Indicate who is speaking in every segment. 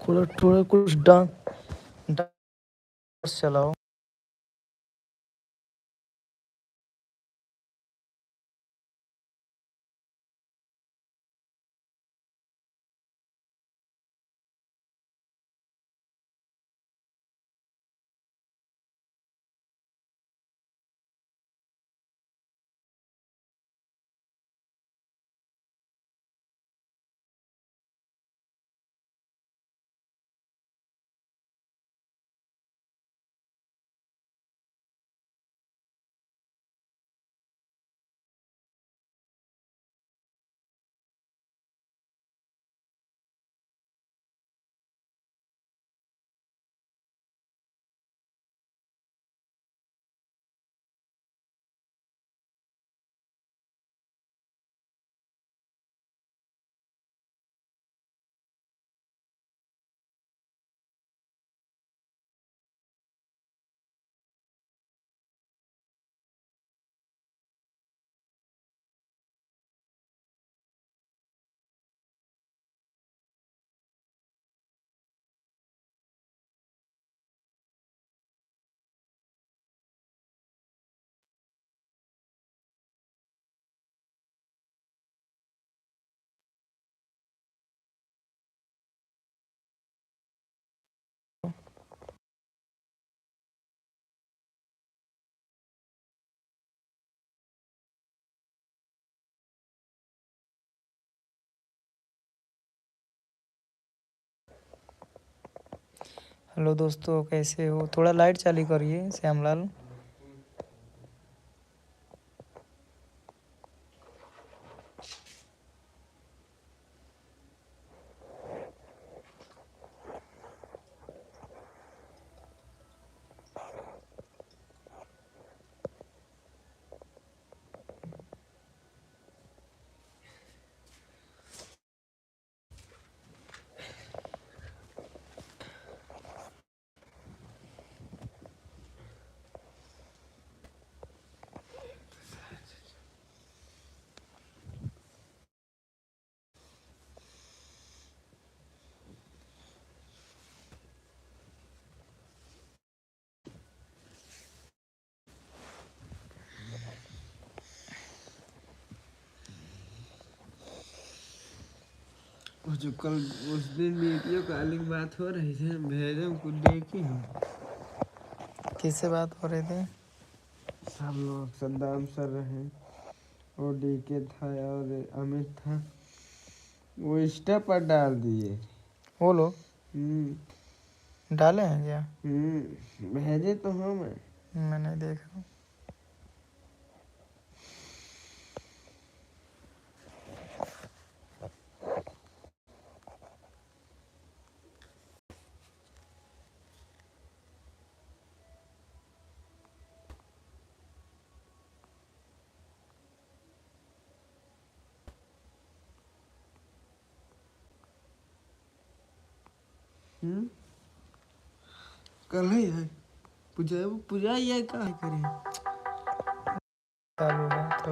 Speaker 1: थोड़ा थोड़ा कुछ डांस डांस चलाओ। हेलो दोस्तों, कैसे हो? थोड़ा लाइट चालू करिए श्यामलाल।
Speaker 2: वो जो कल उस दिन वीडियो कॉलिंग बात हो रही थी, भेजे कुछ देखी हम।
Speaker 1: किससे बात हो रही थी?
Speaker 2: सब लोग सद्दाम सर रहे और डीके था और अमित था। वो इंस्टा पर डाल दिए।
Speaker 1: वो लोग डाले हैं क्या?
Speaker 2: भेजे तो हम।
Speaker 1: मैं नहीं देखा।
Speaker 2: कल ही है पूजा। पूजा ये का करें।
Speaker 1: चालू है तो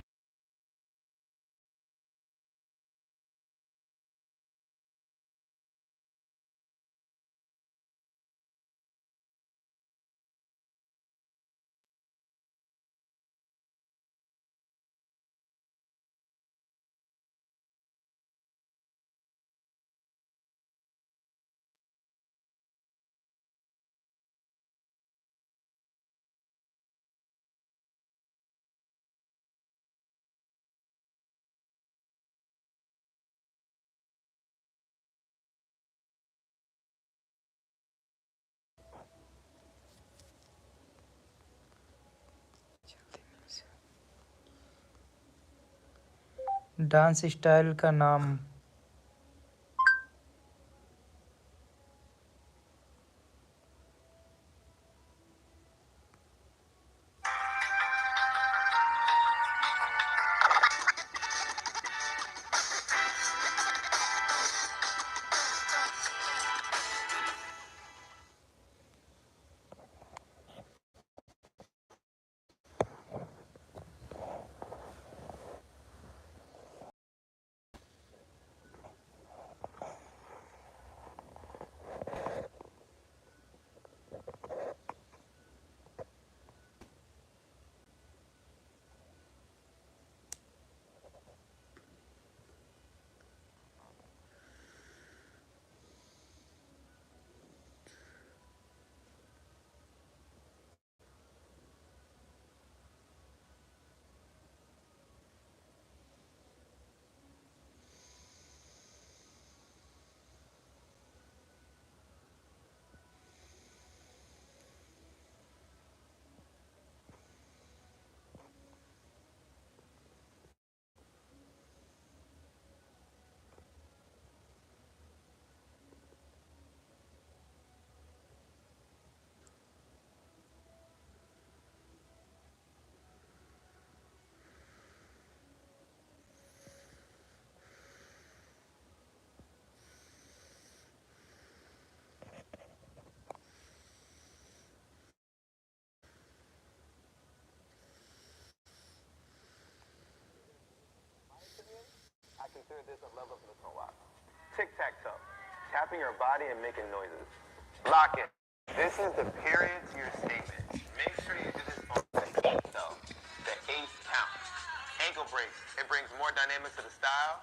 Speaker 1: डांस स्टाइल का नाम
Speaker 3: consider this a level of lock. Tic-tac-toe. Tapping your body and making noises. Lock in. This is the period to your statement. Make sure you do this on the 8th though. The 8th count. Ankle breaks. It brings more dynamics to the style.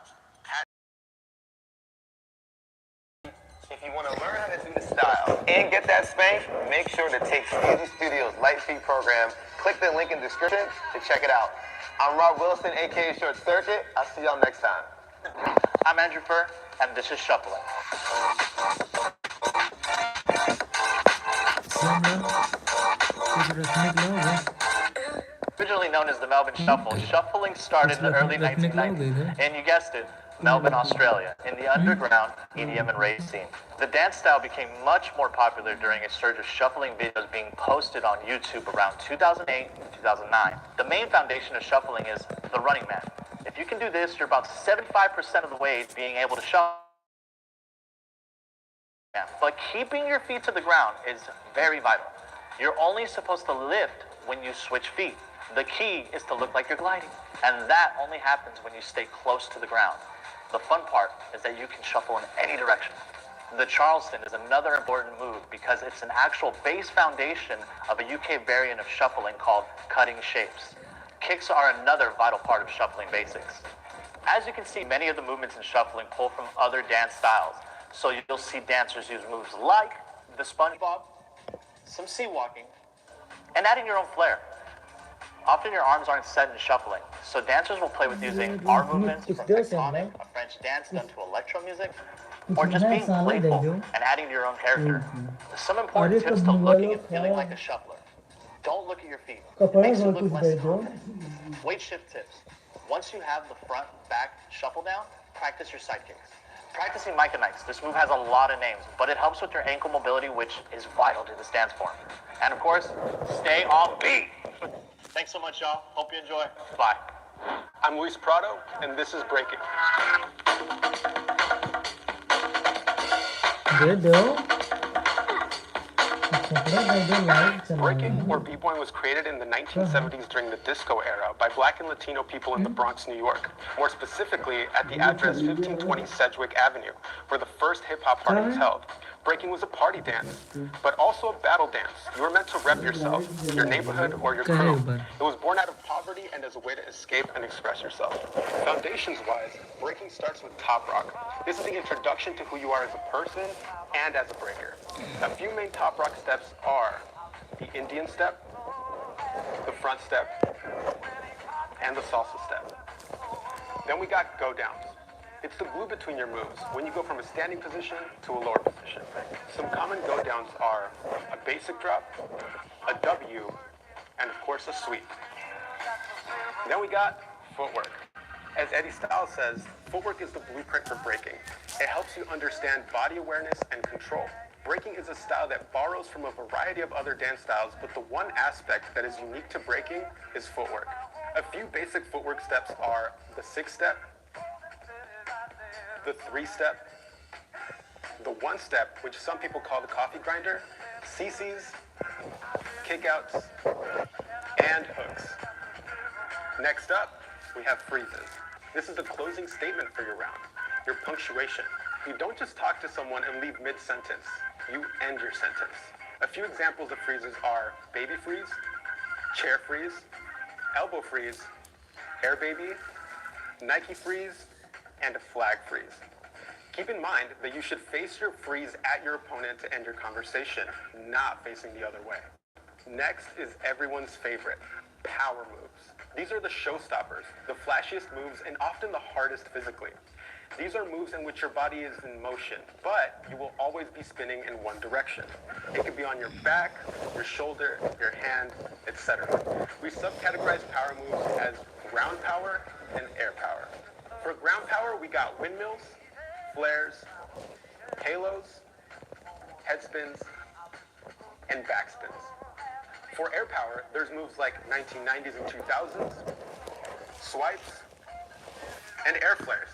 Speaker 3: If you want to learn how to do the style and get that spank, make sure to take Steezy Studios Light Feed program. Click the link in the description to check it out. I'm Rob Wilson, aka Short Circuit. I'll see y'all next time.
Speaker 4: I'm Andrew Furr, and this is Shuffling. Originally known as the Melbourne Shuffle, shuffling started in the early 1990s, and you guessed it, Melbourne, Australia, in the underground EDM and rave scene. The dance style became much more popular during a surge of shuffling videos being posted on YouTube around 2008 and 2009. The main foundation of shuffling is the running man. If you can do this, you're about 75% of the way to being able to shuffle. But keeping your feet to the ground is very vital. You're only supposed to lift when you switch feet. The key is to look like you're gliding, and that only happens when you stay close to the ground. The fun part is that you can shuffle in any direction. The Charleston is another important move because it's an actual base foundation of a UK variant of shuffling called cutting shapes. Kicks are another vital part of shuffling basics. As you can see, many of the movements in shuffling pull from other dance styles. So you'll see dancers use moves like the SpongeBob, some sea walking, and adding your own flair. Often your arms aren't set in shuffling, so dancers will play with using arm movements from tectonic, a French dance done to electro music, or just being playful and adding to your own character. Some important tips to looking and feeling like a shuffler. Don't look at your feet. It makes you look less confident. Weight shift tips. Once you have the front, back shuffle down, practice your side kicks. Practicing Micah Knights. This move has a lot of names, but it helps with your ankle mobility, which is vital to this dance form. And of course, stay on beat. Thanks so much, y'all. Hope you enjoy. Bye.
Speaker 3: I'm Luis Prado, and this is Breaking. Breaking, or b-boying, was created in the 1970s during the disco era by Black and Latino people in the Bronx, New York. More specifically, at the address 1520 Sedgwick Avenue, where the first hip-hop party was held. Breaking was a party dance, but also a battle dance. You were meant to rep yourself, your neighborhood, or your crew. It was born out of poverty and as a way to escape and express yourself. Foundations-wise, breaking starts with top rock. This is the introduction to who you are as a person and as a breaker. A few main top rock steps are the Indian step, the front step, and the salsa step. Then we got go downs. It's the glue between your moves when you go from a standing position to a lower position. Some common go downs are a basic drop, a W, and of course a sweep. Then we got footwork. As Eddie Styles says, footwork is the blueprint for breaking. It helps you understand body awareness and control. Breaking is a style that borrows from a variety of other dance styles, but the one aspect that is unique to breaking is footwork. A few basic footwork steps are the 6-step, the 3-step, the 1-step, which some people call the coffee grinder, CCs, kickouts, and hooks. Next up, we have freezes. This is the closing statement for your round, your punctuation. You don't just talk to someone and leave mid-sentence, you end your sentence. A few examples of freezes are baby freeze, chair freeze, elbow freeze, air baby, Nike freeze, and a flag freeze. Keep in mind that you should face your freeze at your opponent to end your conversation, not facing the other way. Next is everyone's favorite, power moves. These are the showstoppers, the flashiest moves, and often the hardest physically. These are moves in which your body is in motion, but you will always be spinning in one direction. It could be on your back, your shoulder, your hand, etc. We subcategorize power moves as ground power and air power. For ground power, we got windmills, flares, halos, head spins, and backspins. For air power, there's moves like 1990s and 2000s, swipes, and air flares.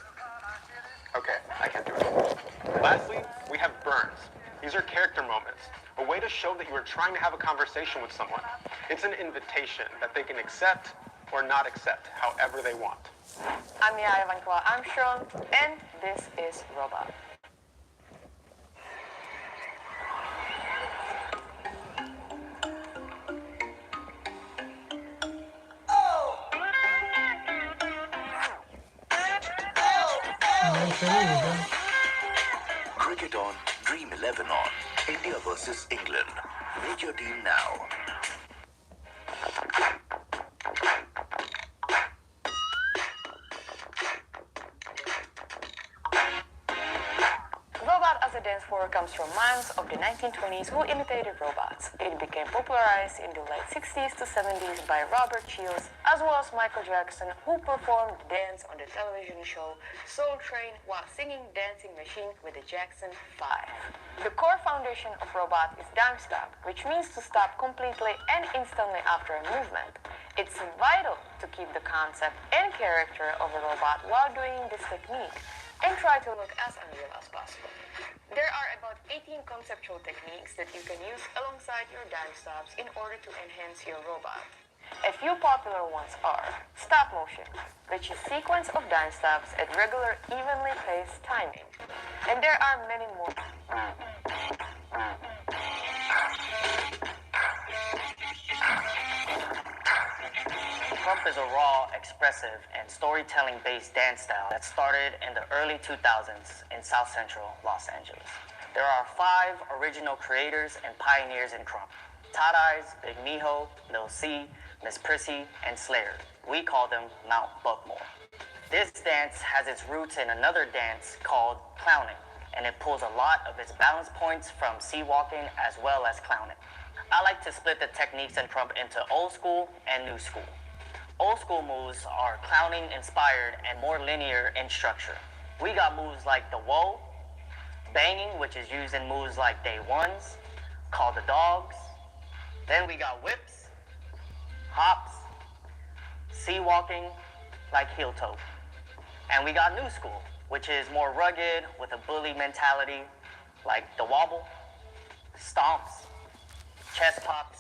Speaker 3: Okay, I can't do it. Lastly, we have burns. These are character moments, a way to show that you are trying to have a conversation with someone. It's an invitation that they can accept or not accept, however they want.
Speaker 5: I'm Yaya Vankwa Armstrong, and this is Robot.
Speaker 6: Cricket on, Dream 11 on. India versus England. Make your team now.
Speaker 5: Robot as a dance form comes from minds of the 1920s who imitated robots. It became popularized in the late 60s to 70s by Robert Shields as well as Michael Jackson, who performed the dance on the television show Soul Train while singing Dancing Machine with the Jackson 5. The core foundation of robot is dime stop, which means to stop completely and instantly after a movement. It's vital to keep the concept and character of a robot while doing this technique and try to look as unreal as possible. There are about 18 conceptual techniques that you can use alongside your dime stops in order to enhance your robot. A few popular ones are stop motion, which is sequence of dime stops at regular, evenly paced timing. And there are many more.
Speaker 7: Crump is a raw, expressive, and storytelling-based dance style that started in the early 2000s in South Central Los Angeles. There are 5 original creators and pioneers in Crump: Todd Eyes, Big Mijo, Lil C, Miss Prissy, and Slayer. We call them Mount Buckmore. This dance has its roots in another dance called clowning, and it pulls a lot of its balance points from sea walking as well as clowning. I like to split the techniques in Crump into old school and new school. Old school moves are clowning inspired and more linear in structure. We got moves like the whoa, banging, which is used in moves like day ones, called the dogs. Then we got whips, hops, sea walking, like heel toe. And we got new school, which is more rugged with a bully mentality, like the wobble, stomps, chest pops,